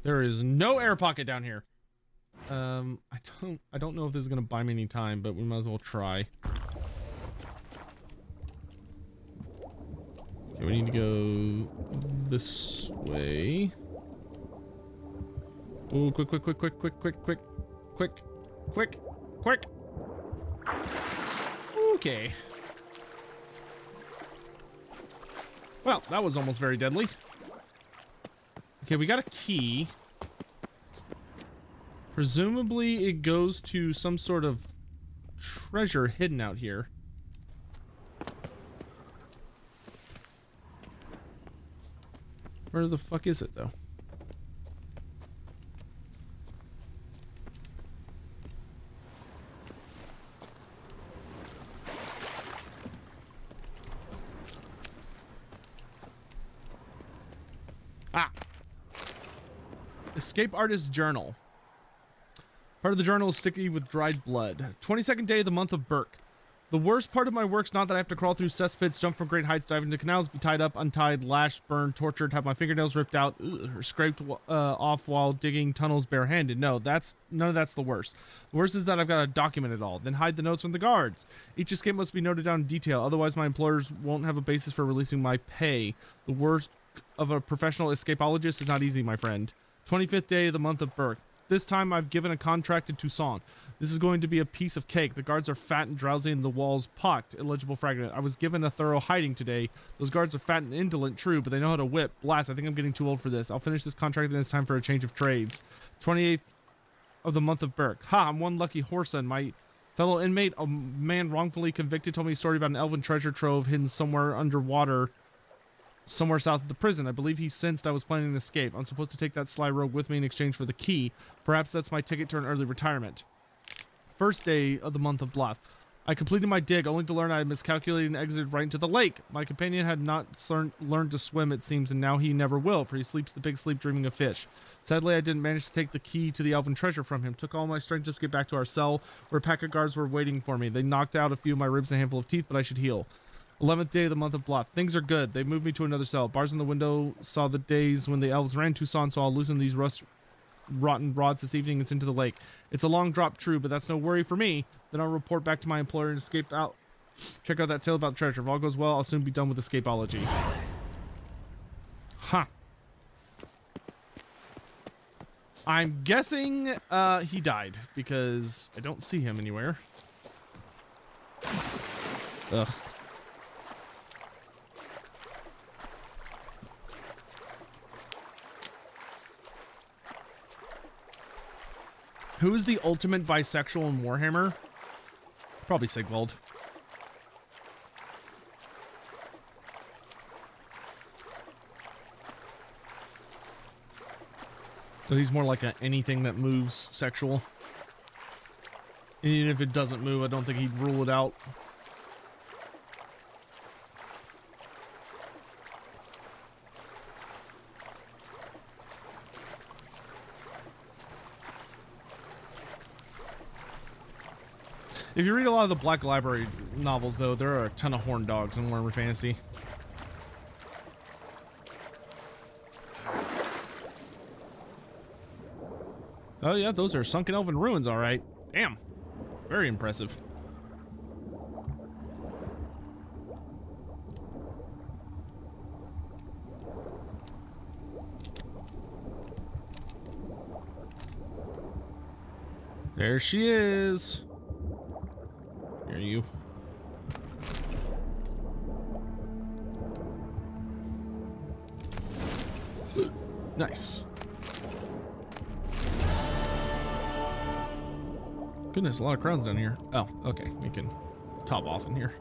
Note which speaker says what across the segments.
Speaker 1: There is no air pocket down here. I don't know if this is gonna buy me any time, but we might as well try. Okay, we need to go this way. Oh, quick. Okay. Well, that was almost very deadly. Okay, we got a key. Presumably it goes to some sort of treasure hidden out here. Where the fuck is it, though? Ah! Escape Artist's Journal. Part of the journal is sticky with dried blood. 22nd day of the month of Burke. The worst part of my work's not that I have to crawl through cesspits, jump from great heights, dive into canals, be tied up, untied, lashed, burned, tortured, have my fingernails ripped out, or scraped off while digging tunnels barehanded. No, none of that's the worst. The worst is that I've got to document it all, then hide the notes from the guards. Each escape must be noted down in detail, otherwise my employers won't have a basis for releasing my pay. The work of a professional escapologist is not easy, my friend. 25th day of the month of Burke. This time I've given a contract to Toussaint. This is going to be a piece of cake. The guards are fat and drowsy and the walls pocked. Illegible fragment. I was given a thorough hiding today. Those guards are fat and indolent, true, but they know how to whip. Blast, I think I'm getting too old for this. I'll finish this contract, then it's time for a change of trades. 28th of the month of Burke. Ha, I'm one lucky whoreson. My fellow inmate, a man wrongfully convicted, told me a story about an elven treasure trove hidden somewhere underwater, somewhere south of the prison. I believe he sensed I was planning an escape. I'm supposed to take that sly rogue with me in exchange for the key. Perhaps that's my ticket to an early retirement. First day of the month of Bluff. I completed my dig, only to learn I had miscalculated and exited right into the lake. My companion had not learned to swim, it seems, and now he never will, for he sleeps the big sleep dreaming of fish. Sadly, I didn't manage to take the key to the elven treasure from him. Took all my strength just to get back to our cell, where a pack of guards were waiting for me. They knocked out a few of my ribs and a handful of teeth, but I should heal. 11th day of the month of Bluff. Things are good. They moved me to another cell. Bars in the window saw the days when the elves ran Toussaint, so I'll loosen these rotten rods this evening and into the lake. It's a long drop, true, but that's no worry for me. Then I'll report back to my employer and escape out. Check out that tale about treasure. If all goes well, I'll soon be done with escapology. Huh. I'm guessing he died because I don't see him anywhere. Ugh. Who's the ultimate bisexual in Warhammer? Probably Sigvald. So he's more like anything that moves sexual. And even if it doesn't move, I don't think he'd rule it out. If you read a lot of the Black Library novels, though, there are a ton of horned dogs in Warhammer Fantasy. Oh yeah, those are sunken elven ruins, all right. Damn. Very impressive. There she is. Here you. Nice. Goodness, a lot of crowds down here. Oh, okay. We can top off in here.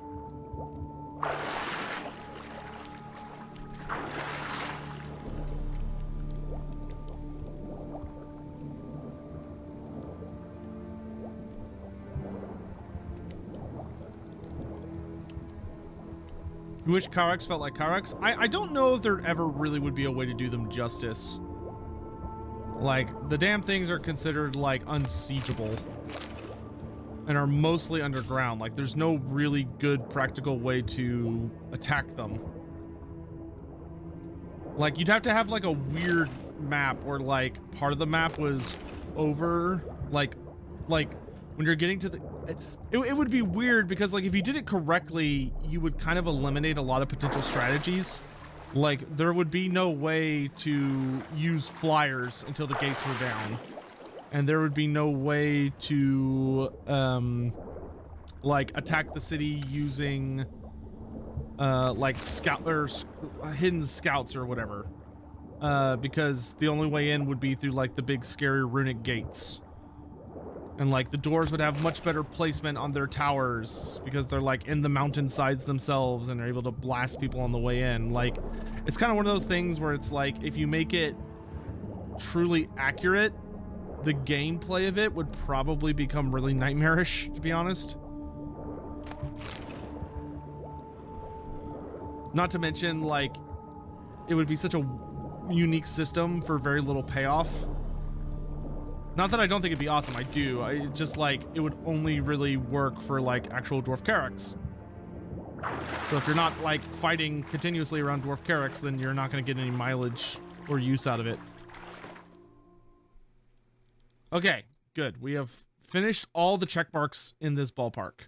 Speaker 1: You wish Karax felt like Karax? I don't know if there ever really would be a way to do them justice. Like, the damn things are considered, like, unsiegeable. And are mostly underground. Like, there's no really good practical way to attack them. Like, you'd have to have, like, a weird map where like part of the map was over, like when you're getting to the, it would be weird because like if you did it correctly, you would kind of eliminate a lot of potential strategies. Like there would be no way to use flyers until the gates were down, and there would be no way to like attack the city using like scout or hidden scouts or whatever, because the only way in would be through like the big scary runic gates, and like the doors would have much better placement on their towers because they're like in the mountainsides themselves and are able to blast people on the way in. Like it's kind of one of those things where it's like if you make it truly accurate, the gameplay of it would probably become really nightmarish, to be honest. Not to mention, like, it would be such a unique system for very little payoff. Not that I don't think it'd be awesome, I do. I just, like, it would only really work for, like, actual Dwarf Carracks. So if you're not, like, fighting continuously around Dwarf Carracks, then you're not going to get any mileage or use out of it. Okay, good. We have finished all the check marks in this ballpark.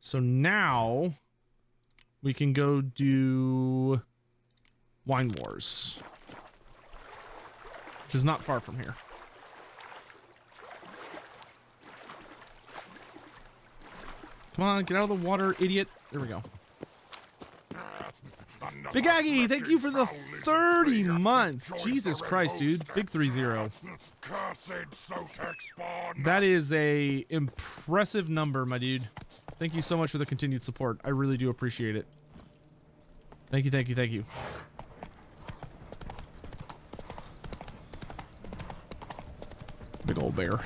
Speaker 1: So now we can go do Wine Wars, which is not far from here. Come on, get out of the water, idiot. There we go. Big Aggie, thank you for the 30 months. Jesus Christ, dude. Big 3-0. That is a impressive number, my dude. Thank you so much for the continued support. I really do appreciate it. Thank you, thank you, thank you. Big old bear.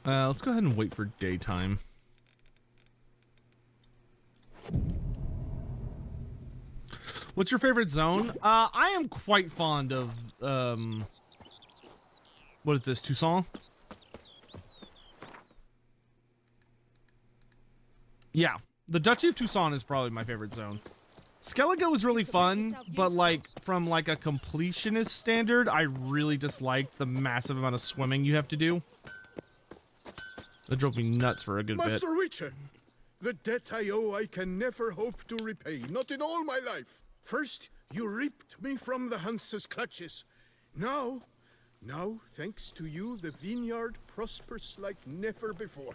Speaker 1: Let's go ahead and wait for daytime. What's your favorite zone? I am quite fond of, what is this, Toussaint? Yeah, the Duchy of Toussaint is probably my favorite zone. Skellige was really fun, but like from like a completionist standard, I really disliked the massive amount of swimming you have to do. That drove me nuts for a good bit.
Speaker 2: Master Witcher, the debt I owe I can never hope to repay, not in all my life. First, you ripped me from the Hanse's clutches. Now, thanks to you, the vineyard prospers like never before.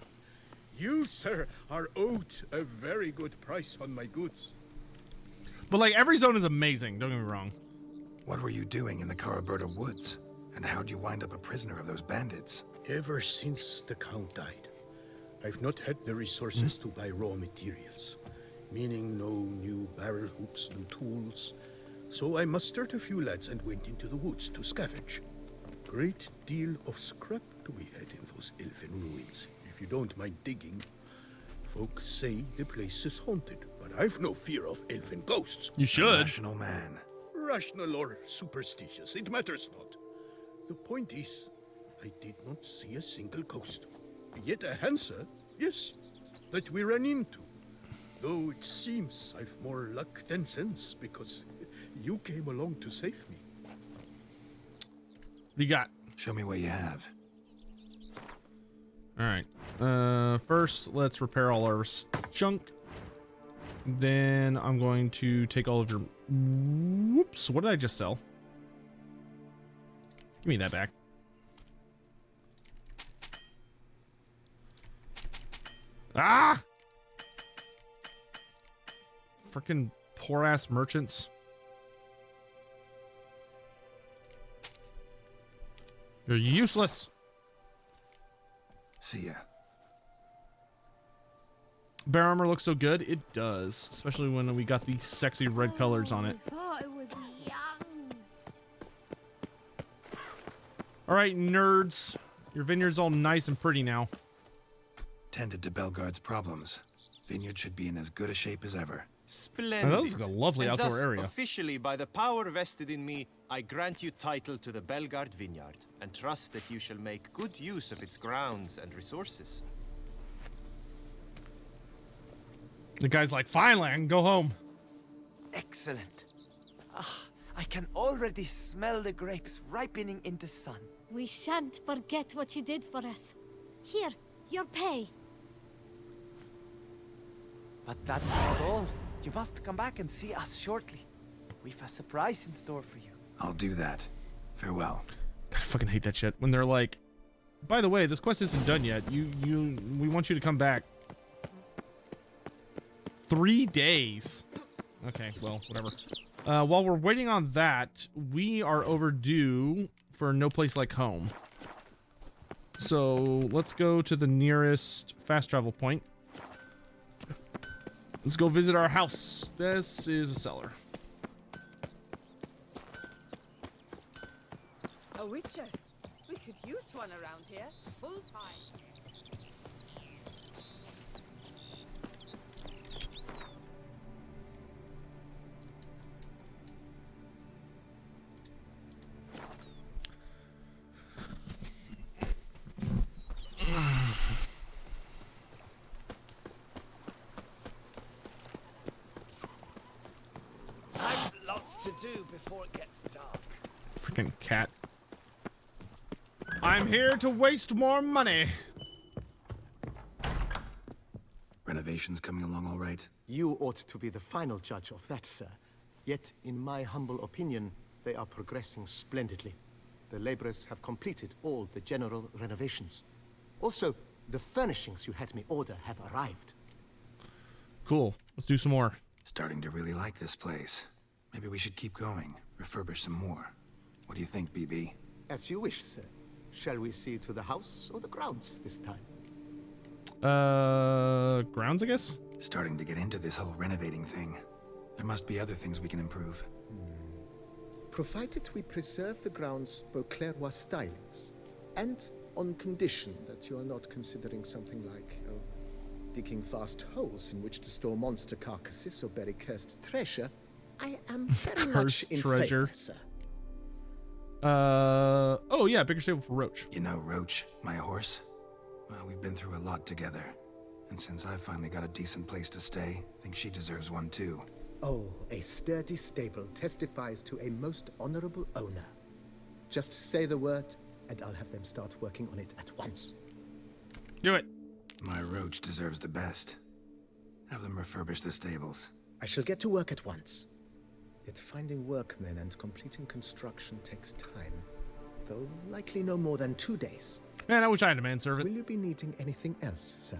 Speaker 2: You, sir, are owed a very good price on my goods.
Speaker 1: But like every zone is amazing, don't get me wrong.
Speaker 3: What were you doing in the Caraberta woods? And how'd you wind up a prisoner of those bandits?
Speaker 2: Ever since the Count died, I've not had the resources to buy raw materials, meaning no new barrel hoops, new tools. So I mustered a few lads and went into the woods to scavenge. Great deal of scrap to be had in those elven ruins, if you don't mind digging. Folks say the place is haunted, but I've no fear of elven ghosts.
Speaker 1: You should.
Speaker 3: Rational man.
Speaker 2: Rational or superstitious, it matters not. The point is, I did not see a single ghost. Yet a Hanse, yes, that we ran into. Though it seems I've more luck than sense, because you came along to save me.
Speaker 1: What do you got?
Speaker 3: Show me what you have.
Speaker 1: Alright. First, let's repair all our junk. Then I'm going to take all of your... Whoops, what did I just sell? Give me that back. Ah! Frickin' poor-ass merchants. You're useless.
Speaker 3: See ya.
Speaker 1: Bear armor looks so good. It does, especially when we got these sexy red colors on it.
Speaker 4: I thought it was young.
Speaker 1: All right, nerds. Your vineyard's all nice and pretty now.
Speaker 3: Tended to Belgard's problems. Vineyard should be in as good a shape as ever.
Speaker 5: Splendid.
Speaker 1: Oh, that looks like a lovely
Speaker 5: And
Speaker 1: outdoor
Speaker 5: thus,
Speaker 1: area.
Speaker 5: officially, by the power vested in me, I grant you title to the Belgard Vineyard, and trust that you shall make good use of its grounds and resources.
Speaker 1: The guy's like, finally, I can go home.
Speaker 6: Excellent. Ah, I can already smell the grapes ripening in the sun.
Speaker 4: We shan't forget what you did for us. Here, your pay.
Speaker 6: But that's not all. You must come back and see us shortly. We've a surprise in store for you.
Speaker 3: I'll do that. Farewell.
Speaker 1: God, I fucking hate that shit. When they're like, by the way, this quest isn't done yet. We want you to come back. 3 days. Okay, well, whatever. While we're waiting on that, we are overdue for No Place Like Home. So let's go to the nearest fast travel point. Let's go visit our house. This is a cellar.
Speaker 7: A witcher. We could use one around here, full time.
Speaker 6: I've lots to do before it gets dark.
Speaker 1: Freaking cat. I'm here to waste more money.
Speaker 3: Renovations coming along all right?
Speaker 8: You ought to be the final judge of that, sir. Yet, in my humble opinion, they are progressing splendidly. The laborers have completed all the general renovations. Also, the furnishings you had me order have arrived.
Speaker 1: Cool. Let's do some more.
Speaker 3: Starting to really like this place. Maybe we should keep going, refurbish some more. What do you think, BB?
Speaker 8: As you wish, sir. Shall we see to the house or the grounds this time?
Speaker 1: Grounds, I guess?
Speaker 3: Starting to get into this whole renovating thing. There must be other things we can improve.
Speaker 8: Provided we preserve the grounds' Beauclercois stylings, and on condition that you are not considering something like digging vast holes in which to store monster carcasses or bury cursed treasure, I am very much
Speaker 1: Cursed
Speaker 8: in
Speaker 1: treasure.
Speaker 8: favor, sir.
Speaker 1: Oh yeah, bigger stable for Roach.
Speaker 3: You know Roach, my horse? Well, we've been through a lot together. And since I finally got a decent place to stay, I think she deserves one too.
Speaker 8: Oh, a sturdy stable testifies to a most honorable owner. Just say the word, and I'll have them start working on it at once.
Speaker 1: Do it.
Speaker 3: My Roach deserves the best. Have them refurbish the stables.
Speaker 8: I shall get to work at once. Yet finding workmen and completing construction takes time. Though likely no more than 2 days.
Speaker 1: Man, I wish I had a manservant.
Speaker 8: Will you be needing anything else, sir?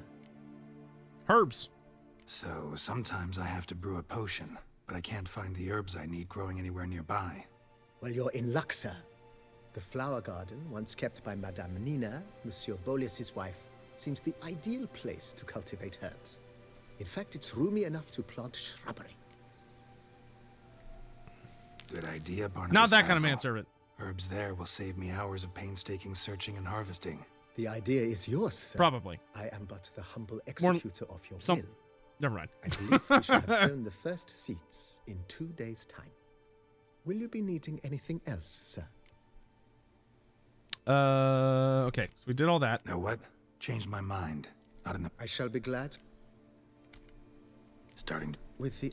Speaker 1: Herbs.
Speaker 3: So, sometimes I have to brew a potion, but I can't find the herbs I need growing anywhere nearby.
Speaker 8: Well, you're in luck, sir. The flower garden, once kept by Madame Nina, Monsieur Bolis's wife, seems the ideal place to cultivate herbs. In fact, it's roomy enough to plant shrubbery.
Speaker 3: Good idea, Barnabas.
Speaker 1: Not that kind of
Speaker 3: Basil.
Speaker 1: manservant.
Speaker 3: Herbs there will save me hours of painstaking searching and harvesting.
Speaker 8: The idea is yours, sir.
Speaker 1: Probably.
Speaker 8: I am but the humble executor of your
Speaker 1: some-
Speaker 8: will.
Speaker 1: Never mind.
Speaker 8: I believe we shall have sown the first seeds in 2 days' time. Will you be needing anything else, sir?
Speaker 1: Okay, so we did all that.
Speaker 3: Know what? Changed my mind. Not in the...
Speaker 8: I shall be glad.
Speaker 3: Starting to...
Speaker 8: With the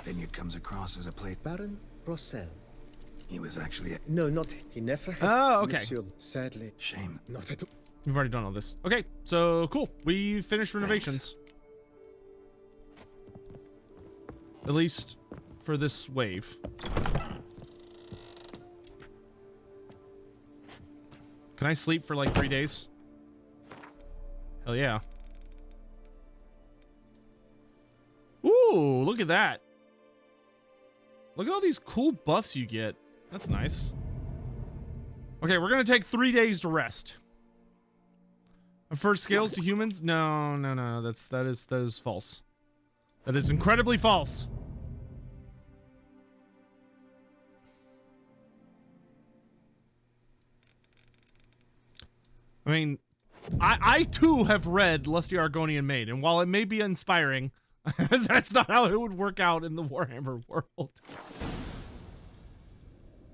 Speaker 3: Vineyard comes across as a place...
Speaker 8: Baron Rossel.
Speaker 3: He was actually a...
Speaker 8: No, not he never has.
Speaker 1: Oh, okay.
Speaker 8: Monsieur, sadly,
Speaker 3: Shame.
Speaker 8: not at all.
Speaker 1: We've already done all this. Okay, so cool. We finished renovations. At least for this wave. Can I sleep for like 3 days? Hell yeah. Ooh, look at that. Look at all these cool buffs you get. That's nice. Okay, we're gonna take 3 days to rest. First scales to humans? No. That is false. That is incredibly false. I mean, I too have read Lusty Argonian Maid, and while it may be inspiring, that's not how it would work out in the Warhammer world.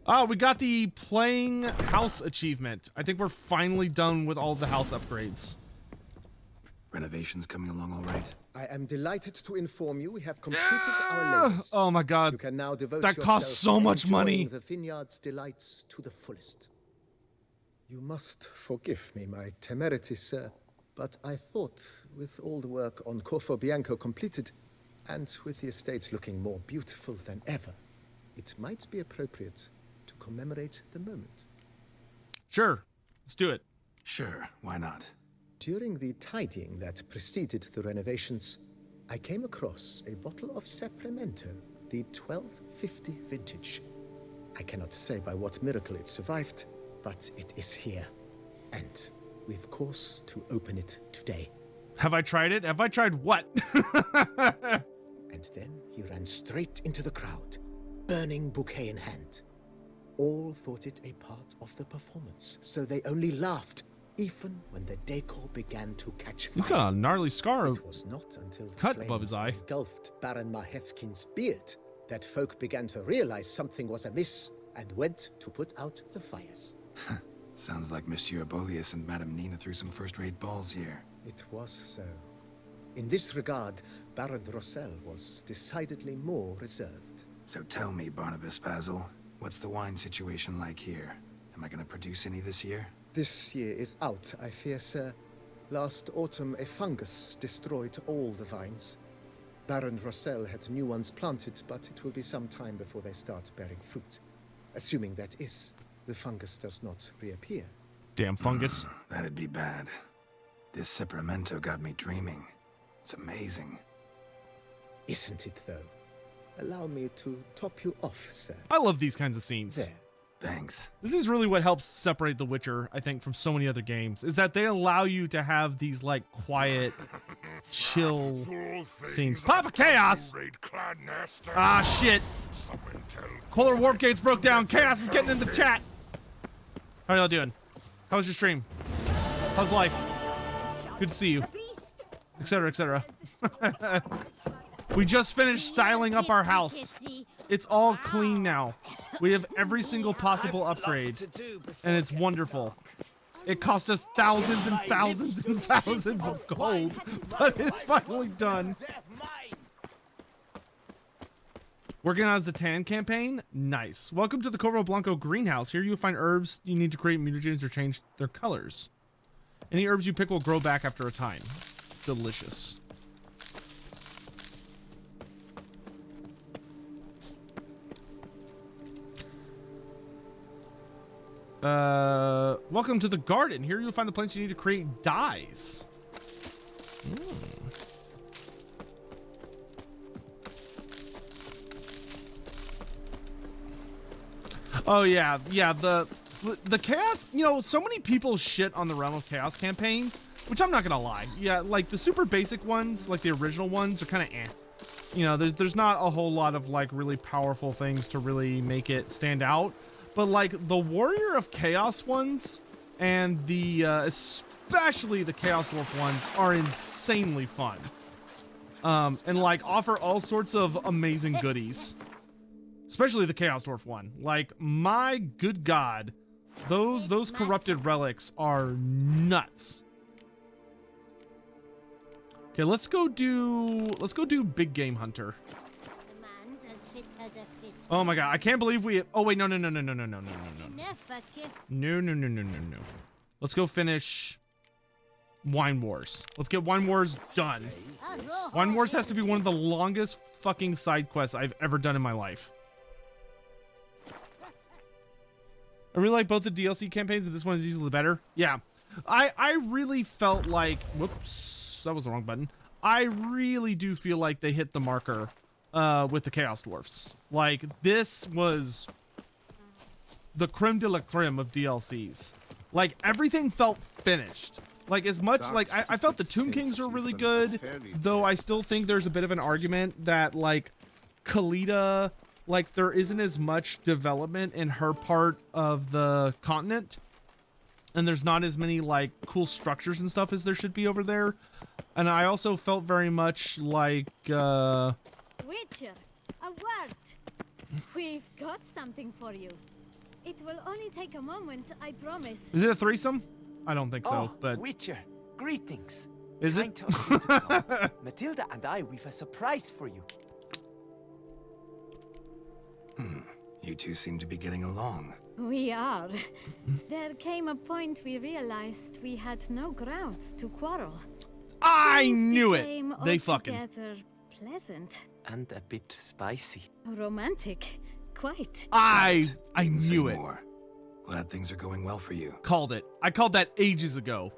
Speaker 1: Oh, we got the playing house achievement. I think we're finally done with all the house upgrades.
Speaker 3: Renovations coming along all right?
Speaker 8: I am delighted to inform you we have completed our latest.
Speaker 1: Oh my god.
Speaker 8: You can now devote
Speaker 1: That costs
Speaker 8: yourself
Speaker 1: so
Speaker 8: to
Speaker 1: much money.
Speaker 8: enjoying the vineyard's delights to the fullest. You must forgive me my temerity, sir, but I thought with all the work on Corfo Bianco completed, and with the estate looking more beautiful than ever, it might be appropriate to commemorate the moment.
Speaker 1: Sure, let's do it.
Speaker 3: Sure, why not?
Speaker 8: During the tidying that preceded the renovations, I came across a bottle of Sapramento, the 1250 vintage. I cannot say by what miracle it survived, but it is here. And we've course to open it today.
Speaker 1: Have I tried it? Have I tried what?
Speaker 8: And then he ran straight into the crowd, burning bouquet in hand. All thought it a part of the performance, so they only laughed, even when the decor began to catch fire.
Speaker 1: He's got a gnarly scar
Speaker 8: It was not until the
Speaker 1: cut above his
Speaker 8: flames
Speaker 1: eye.
Speaker 8: engulfed Baron Mahevkin's beard that folk began to realize something was amiss and went to put out the fires.
Speaker 3: Sounds like Monsieur Bolius and Madame Nina threw some first-rate balls here.
Speaker 8: It was so. In this regard, Baron Rossel was decidedly more reserved.
Speaker 3: So tell me, Barnabas Basil, what's the wine situation like here? Am I gonna produce any this year?
Speaker 8: This year is out, I fear, sir. Last autumn, a fungus destroyed all the vines. Baron Rossel had new ones planted, but it will be some time before they start bearing fruit. Assuming that is, the fungus does not reappear.
Speaker 1: Damn fungus.
Speaker 3: That'd be bad. This Sapramento got me dreaming. It's amazing.
Speaker 8: Isn't it, though? Allow me to top you off, sir.
Speaker 1: I love these kinds of scenes.
Speaker 8: There.
Speaker 3: Thanks.
Speaker 1: This is really what helps separate The Witcher, I think, from so many other games, is that they allow you to have these, like, quiet, chill scenes. Papa Chaos! Ah, shit! Polar Warp Gates broke down. Chaos is getting in the chat. How are y'all doing? How was your stream? How's life? Good to see you. Etc., etc. We just finished styling up our house. It's all clean now. We have every single possible upgrade, and it's wonderful. It cost us thousands and thousands and thousands of gold, but it's finally done. Working on the tan campaign? Nice. Welcome to the Corvo Blanco greenhouse. Here you'll find herbs you need to create mutagens or change their colors. Any herbs you pick will grow back after a time. Delicious. Welcome to the garden. Here you'll find the plants you need to create dyes. Oh yeah, the chaos, you know, so many people shit on the Realm of Chaos campaigns, which I'm not gonna lie. Yeah, like the super basic ones, like the original ones, are kind of eh. You know, there's not a whole lot of like really powerful things to really make it stand out. But like the Warrior of Chaos ones and the especially the Chaos Dwarf ones are insanely fun. And like offer all sorts of amazing goodies. Especially the Chaos Dwarf one. Like, my good god, those corrupted relics are nuts. Okay, let's go do Big Game Hunter. Oh my god, I can't believe we... Oh wait, no. No. Let's go finish Wine Wars. Let's get Wine Wars done. Wine Wars has to be one of the longest fucking side quests I've ever done in my life. I really like both the DLC campaigns, but this one is easily better. Yeah. I really felt like... Whoops, that was the wrong button. I really do feel like they hit the marker with the Chaos Dwarfs. Like, this was the creme de la creme of DLCs. Like, everything felt finished. Like, as much, like, I felt the Tomb Kings are really good, though I still think there's a bit of an argument that, like, Kalita, like, there isn't as much development in her part of the continent, and there's not as many, like, cool structures and stuff as there should be over there. And I also felt very much like,
Speaker 4: Witcher, a word. We've got something for you. It will only take a moment, I promise.
Speaker 1: Is it a threesome? I don't think so,
Speaker 6: Oh,
Speaker 1: but...
Speaker 6: Witcher, greetings.
Speaker 1: Is it?
Speaker 6: Kind of you to come. Matilda and I, we've a surprise for you.
Speaker 3: You two seem to be getting along.
Speaker 4: We are. There came a point we realized we had no grounds to quarrel.
Speaker 1: I
Speaker 4: Things
Speaker 1: knew it!
Speaker 4: became
Speaker 1: They fucking...
Speaker 4: altogether pleasant.
Speaker 6: And a bit spicy.
Speaker 4: Romantic. Quite.
Speaker 1: I
Speaker 3: Say
Speaker 1: knew it.
Speaker 3: more. Glad things are going well for you.
Speaker 1: Called it. I called that ages ago.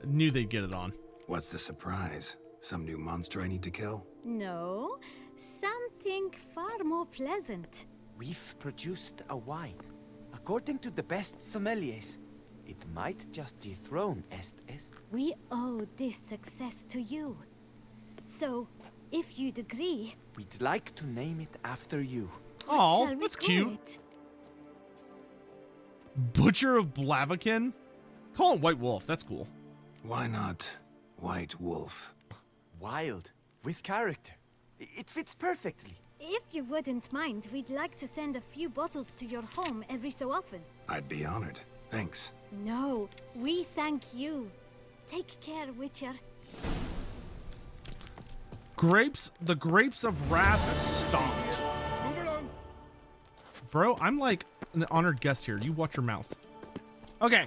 Speaker 1: I knew they'd get it on.
Speaker 3: What's the surprise? Some new monster I need to kill?
Speaker 4: No, something far more pleasant.
Speaker 6: We've produced a wine. According to the best sommeliers, it might just dethrone Est.
Speaker 4: We owe this success to you. So, if you'd agree,
Speaker 6: We'd like to name it after you.
Speaker 4: what
Speaker 1: Aw,
Speaker 4: shall we
Speaker 1: that's
Speaker 4: call
Speaker 1: cute.
Speaker 4: it?
Speaker 1: Butcher of Blaviken? Call him White Wolf. That's cool.
Speaker 3: Why not White Wolf?
Speaker 6: Wild, with character. It fits perfectly.
Speaker 4: If you wouldn't mind, we'd like to send a few bottles to your home every so often.
Speaker 3: I'd be honored. Thanks.
Speaker 4: No, we thank you. Take care, Witcher.
Speaker 1: Grapes, the grapes of wrath is stomped.
Speaker 2: Move along.
Speaker 1: Bro, I'm like an honored guest here. You watch your mouth. Okay.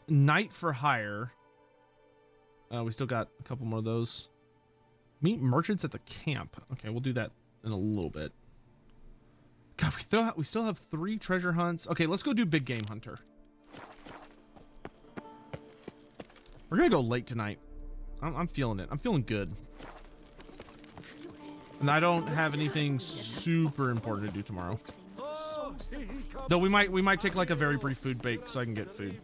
Speaker 1: Knight for hire. We still got a couple more of those. Meet merchants at the camp. Okay, we'll do that in a little bit. God, we still have 3 treasure hunts. Okay, let's go do big game hunter. We're gonna go late tonight. I'm feeling it. I'm feeling good. And I don't have anything super important to do tomorrow. Though we might take like a very brief food break so I can get food.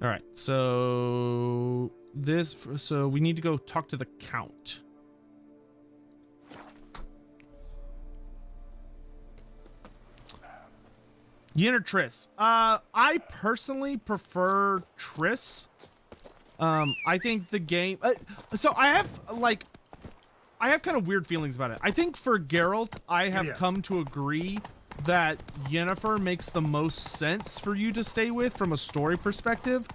Speaker 1: All right, so we need to go talk to the Count. Yin or Triss? I personally prefer Triss. I think the game. So I have kind of weird feelings about it. I think for Geralt, I have come to agree that Yennefer makes the most sense for you to stay with from a story perspective.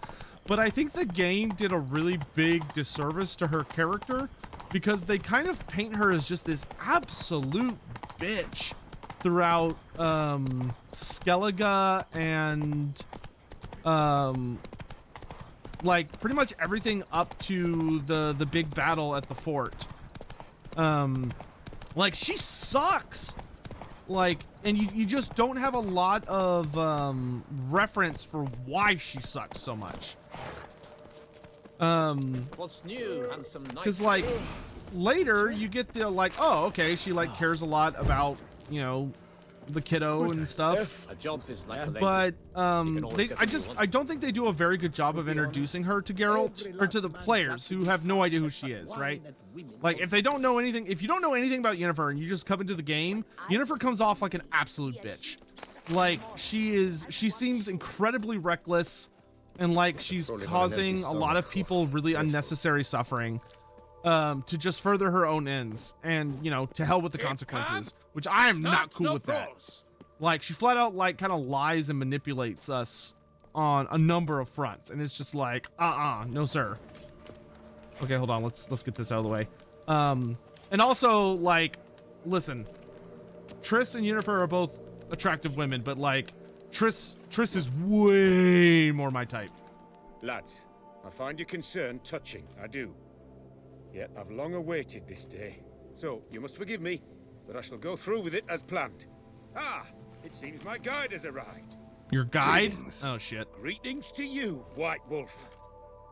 Speaker 1: But I think the game did a really big disservice to her character because they kind of paint her as just this absolute bitch throughout Skellige and like pretty much everything up to the big battle at the fort. Like she sucks. Like, and you just don't have a lot of reference for why she sucks so much.
Speaker 9: What's new, handsome knight?
Speaker 1: Because like later you get the like, oh okay, she like cares a lot about, you know, the kiddo and stuff.
Speaker 9: A job's is like a lady.
Speaker 1: But
Speaker 9: can always get what you want.
Speaker 1: I don't think they do a very good job of introducing her to Geralt or to the players who have no idea who she is, right? Like if you don't know anything about Yennefer and you just come into the game, Yennefer comes off like an absolute bitch. Like she seems incredibly reckless and like she's causing a lot of people really unnecessary suffering to just further her own ends, and you know, to hell with the consequences, which I am not cool with that. Like she flat out like kind of lies and manipulates us on a number of fronts, and it's just like no sir. Okay, hold on, let's get this out of the way. And also like, listen, Triss and Yennefer are both attractive women, but like Triss is way more my type.
Speaker 10: Lads, I find your concern touching, I do. Yet I've long awaited this day. So, you must forgive me, but I shall go through with it as planned. Ah, it seems my guide has arrived.
Speaker 1: Your guide?
Speaker 3: Greetings.
Speaker 1: Oh shit.
Speaker 10: Greetings to you, White Wolf.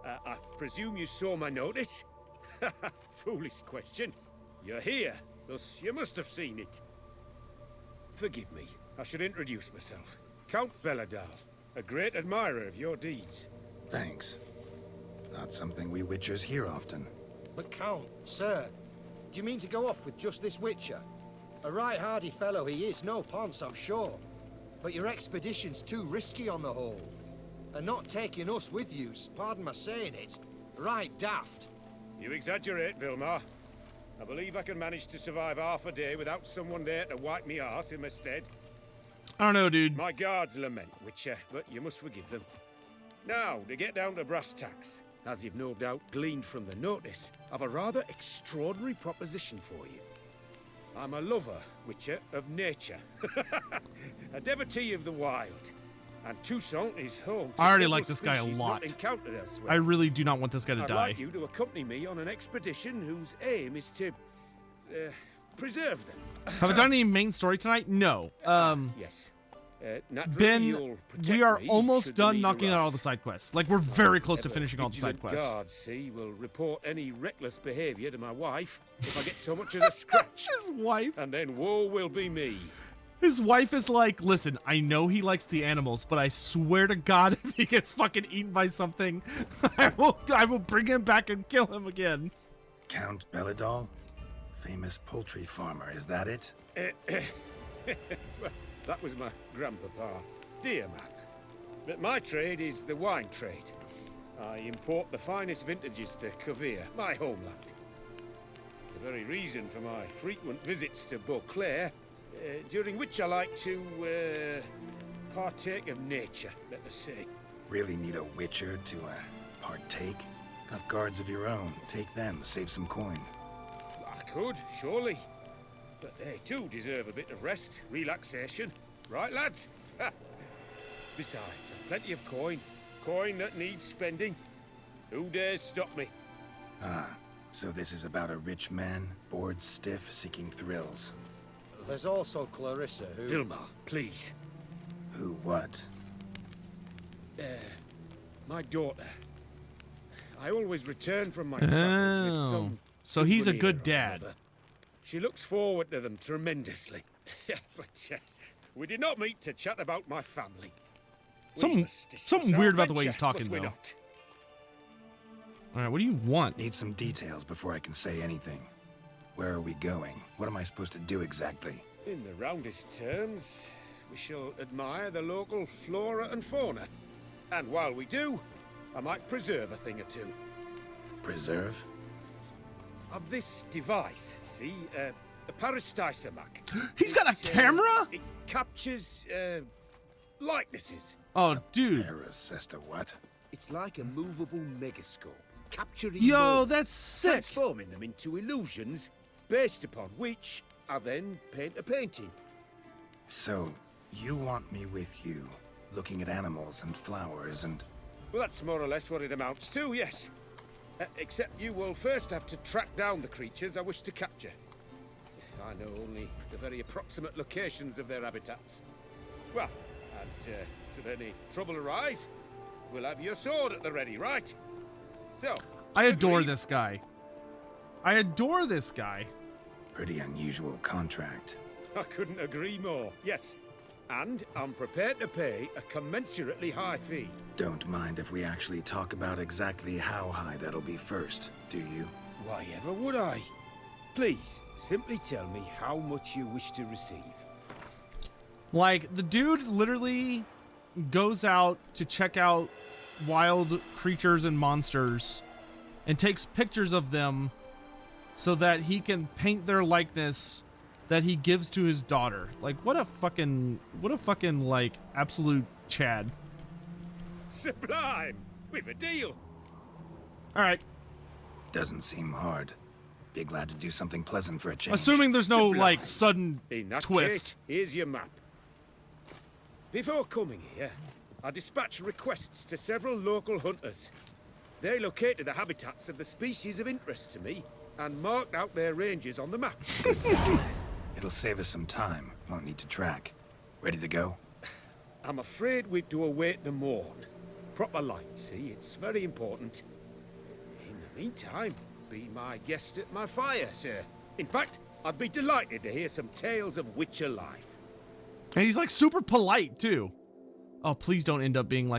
Speaker 10: I presume you saw my notice? Foolish question. You're here, thus you must have seen it. Forgive me. I should introduce myself. Count Belladal, a great admirer of your deeds.
Speaker 3: Thanks. Not something we Witchers hear often.
Speaker 11: But Count, sir, do you mean to go off with just this Witcher? A right hardy fellow he is, no ponce, I'm sure. But your expedition's too risky on the whole. And not taking us with you's, pardon my saying it, right daft.
Speaker 10: You exaggerate, Vilmar. I believe I can manage to survive half a day without someone there to wipe me arse in my stead.
Speaker 1: I don't know, dude.
Speaker 10: My guards lament, Witcher, but you must forgive them. Now, to get down to brass tacks, as you've no doubt gleaned from the notice, I've a rather extraordinary proposition for you. I'm a lover, Witcher, of nature. A devotee of the wild. And Toussaint is home to
Speaker 1: I already
Speaker 10: several
Speaker 1: like this guy a
Speaker 10: species
Speaker 1: lot.
Speaker 10: not encountered elsewhere.
Speaker 1: I really do not want this guy to
Speaker 10: I'd
Speaker 1: die.
Speaker 10: like you to accompany me on an expedition whose aim is to preserve them.
Speaker 1: Have I done any main story tonight? No.
Speaker 10: Yes. Naturally,
Speaker 1: Ben,
Speaker 10: you'll protect
Speaker 1: we are
Speaker 10: me
Speaker 1: almost
Speaker 10: should the
Speaker 1: done
Speaker 10: need
Speaker 1: knocking out all
Speaker 10: arise.
Speaker 1: the side quests. Like, we're very close to
Speaker 10: Ever
Speaker 1: finishing all the side
Speaker 10: vigilant
Speaker 1: quests.
Speaker 10: guards, see, will report any reckless behaviour to my wife if I get so much as a scratch.
Speaker 1: His wife.
Speaker 10: And then woe will be me.
Speaker 1: His wife is like, listen, I know he likes the animals, but I swear to God, if he gets fucking eaten by something, I will bring him back and kill him again.
Speaker 3: Count Belladal? Famous poultry farmer, is that it?
Speaker 10: Well, that was my grandpapa. Dear man. But my trade is the wine trade. I import the finest vintages to Covere, my homeland. The very reason for my frequent visits to Beauclair, during which I like to partake of nature, let us say.
Speaker 3: Really need a Witcher to partake? Got guards of your own. Take them, save some coin.
Speaker 10: I could, surely. But they too deserve a bit of rest, relaxation. Right, lads? Besides, I've plenty of coin. Coin that needs spending. Who dares stop me?
Speaker 3: Ah, so this is about a rich man, bored stiff, seeking thrills.
Speaker 11: There's also Clarissa, who...
Speaker 10: Vilmar, please.
Speaker 3: Who what?
Speaker 10: My daughter. I always return from my travels with some
Speaker 1: so he's a
Speaker 10: souvenir
Speaker 1: good
Speaker 10: or
Speaker 1: dad.
Speaker 10: another. She looks forward to them tremendously. But we did not meet to chat about my family.
Speaker 1: Something weird about the way he's talking, though.
Speaker 10: Not?
Speaker 1: All right, what do you want?
Speaker 3: Need some details before I can say anything. Where are we going? What am I supposed to do exactly?
Speaker 10: In the roundest terms, we shall admire the local flora and fauna. And while we do, I might preserve a thing or two.
Speaker 3: Preserve?
Speaker 10: Of this device, see? A peristysomac.
Speaker 1: He's got a camera?
Speaker 10: It captures, likenesses.
Speaker 1: Oh, dude.
Speaker 3: Paracesta what?
Speaker 11: It's like a movable megascope, capturing
Speaker 1: Yo,
Speaker 11: moments,
Speaker 1: that's sick.
Speaker 10: Transforming them into illusions, based upon which I then paint a painting.
Speaker 3: So, you want me with you, looking at animals and flowers and...
Speaker 10: Well, that's more or less what it amounts to, yes. Except you will first have to track down the creatures I wish to capture. I know only the very approximate locations of their habitats. Well, and should any trouble arise, we'll have your sword at the ready, right? So,
Speaker 1: I adore
Speaker 10: agreed?
Speaker 1: this guy. I adore this guy.
Speaker 3: Pretty unusual contract.
Speaker 10: I couldn't agree more, yes. And I'm prepared to pay a commensurately high fee.
Speaker 3: Don't mind if we actually talk about exactly how high that'll be first, do you?
Speaker 10: Why ever would I? Please, simply tell me how much you wish to receive.
Speaker 1: Like, the dude literally goes out to check out wild creatures and monsters and takes pictures of them so that he can paint their likeness that he gives to his daughter. Like, what a fucking, like, absolute Chad.
Speaker 10: Sublime! We've a deal!
Speaker 1: Alright.
Speaker 3: Doesn't seem hard. Be glad to do something pleasant for a change.
Speaker 1: Assuming there's no,
Speaker 10: Sublime.
Speaker 1: like, sudden
Speaker 10: In that
Speaker 1: twist.
Speaker 10: case, here's your map. Before coming here, I dispatched requests to several local hunters. They located the habitats of the species of interest to me and marked out their ranges on the map.
Speaker 3: It'll save us some time. Won't need to track. Ready to go?
Speaker 10: I'm afraid we've to await the morn. Proper light, see? It's very important. In the meantime, be my guest at my fire, sir. In fact, I'd be delighted to hear some tales of Witcher life.
Speaker 1: And he's like super polite too. Oh, please don't end up being like